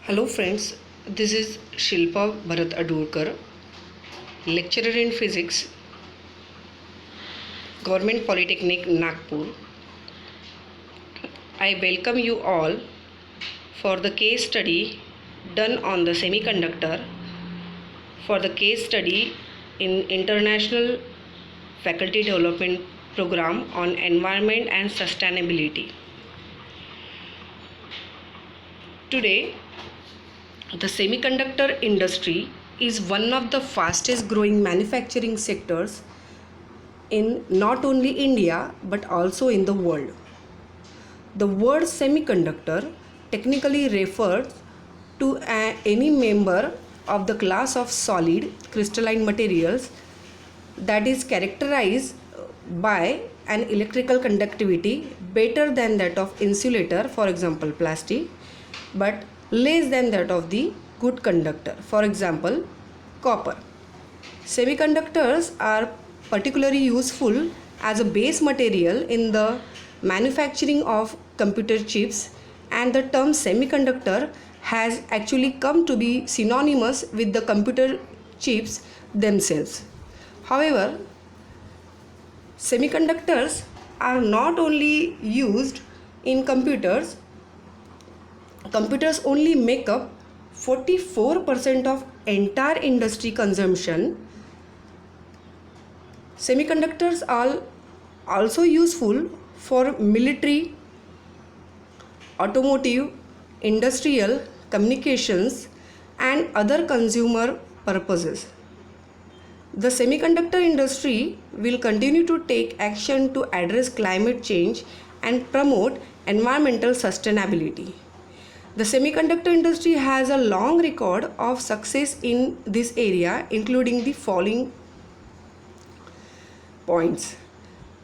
Hello friends, this is Shilpa Bharat Adurkar, lecturer in physics, Government Polytechnic Nagpur. I welcome you all for the case study done on the semiconductor for the case study in International Faculty Development Program on Environment and Sustainability. Today, the semiconductor industry is one of the fastest growing manufacturing sectors in not only India but also in the world. The word semiconductor technically refers to any member of the class of solid crystalline materials that is characterized by an electrical conductivity better than that of insulator, for example plastic, but less than that of the good conductor, for example copper. Semiconductors are particularly useful as a base material in the manufacturing of computer chips, and the term semiconductor has actually come to be synonymous with the computer chips themselves. However, semiconductors are not only used in computers. Computers only make up 44% of entire industry consumption. Semiconductors are also useful for military, automotive, industrial, communications, and other consumer purposes. The semiconductor industry will continue to take action to address climate change and promote environmental sustainability. The semiconductor industry has a long record of success in this area, including the following points.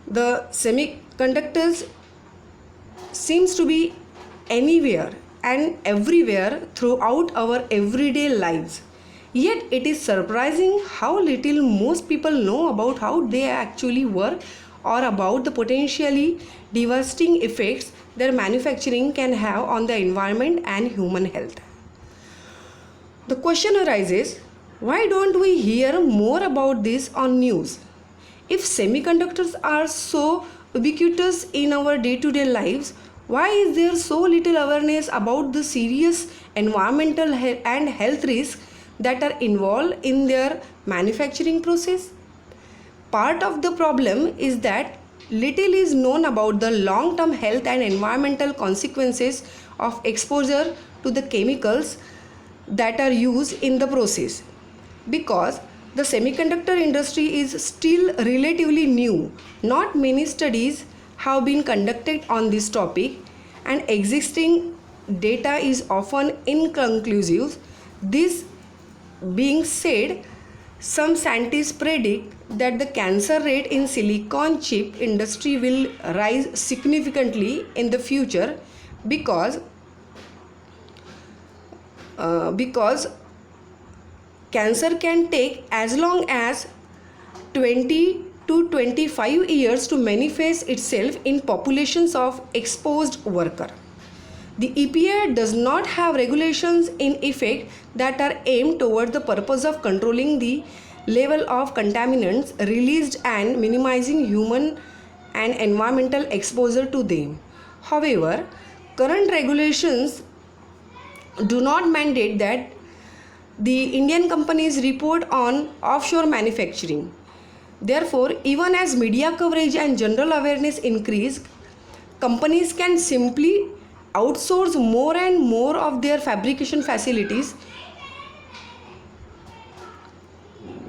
The semiconductors seems to be anywhere and everywhere throughout our everyday lives. Yet it is surprising how little most people know about how they actually work or about the potentially devastating effects their manufacturing can have on the environment and human health. The question arises, why don't we hear more about this on news? If semiconductors are so ubiquitous in our day-to-day lives, why is there so little awareness about the serious environmental and health risks that are involved in their manufacturing process? Part of the problem is that little is known about the long-term health and environmental consequences of exposure to the chemicals that are used in the process. Because the semiconductor industry is still relatively new, not many studies have been conducted on this topic, and existing data is often inconclusive. This being said, some scientists predict that the cancer rate in silicon chip industry will rise significantly in the future because cancer can take as long as 20 to 25 years to manifest itself in populations of exposed workers. The EPA does not have regulations in effect that are aimed toward the purpose of controlling the level of contaminants released and minimizing human and environmental exposure to them. However, current regulations do not mandate that the Indian companies report on offshore manufacturing. Therefore, even as media coverage and general awareness increase, companies can simply outsource more and more of their fabrication facilities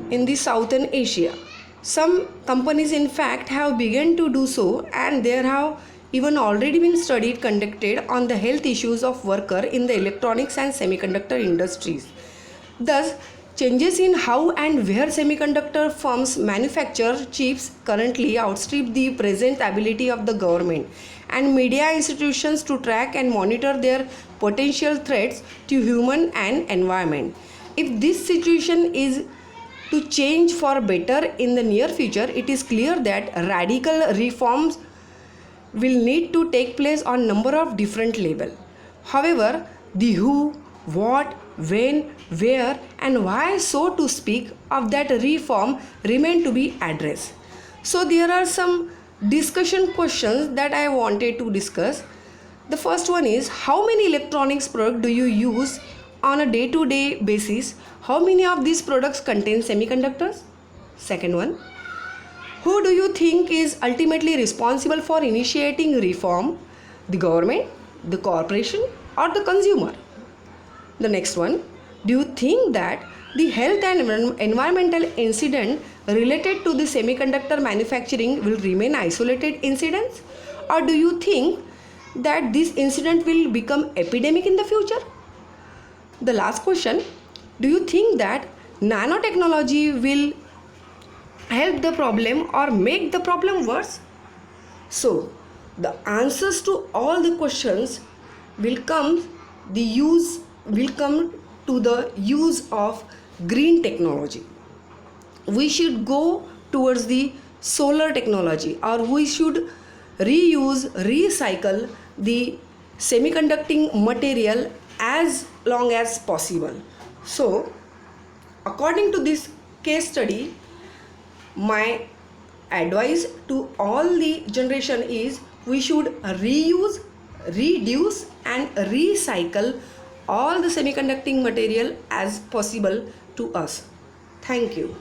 in the Southern Asia. Some companies in fact have begun to do so, and there have even already been studies conducted on the health issues of workers in the electronics and semiconductor industries. Thus, changes in how and where semiconductor firms manufacture chips currently outstrip the present ability of the government and media institutions to track and monitor their potential threats to human and environment. If this situation is to change for better in the near future, it is clear that radical reforms will need to take place on number of different levels. However, the WHO, what, when, where, and why, so to speak, of that reform remain to be addressed. So there are some discussion questions that I wanted to discuss. The first one is, how many electronics products do you use on a day-to-day basis? How many of these products contain semiconductors? Second one, who do you think is ultimately responsible for initiating reform? The government, the corporation, or the consumer? The next one, do you think that the health and environmental incident related to the semiconductor manufacturing will remain isolated incidents, or do you think that this incident will become epidemic in the future? The last question, do you think that nanotechnology will help the problem or make the problem worse? So the answers to all the questions will come to the use of green technology. We should go towards the solar technology, or we should recycle the semiconducting material as long as possible. So according to this case study, my advice to all the generation is, we should reuse, reduce, and recycle all the semiconducting material as possible to us. Thank you.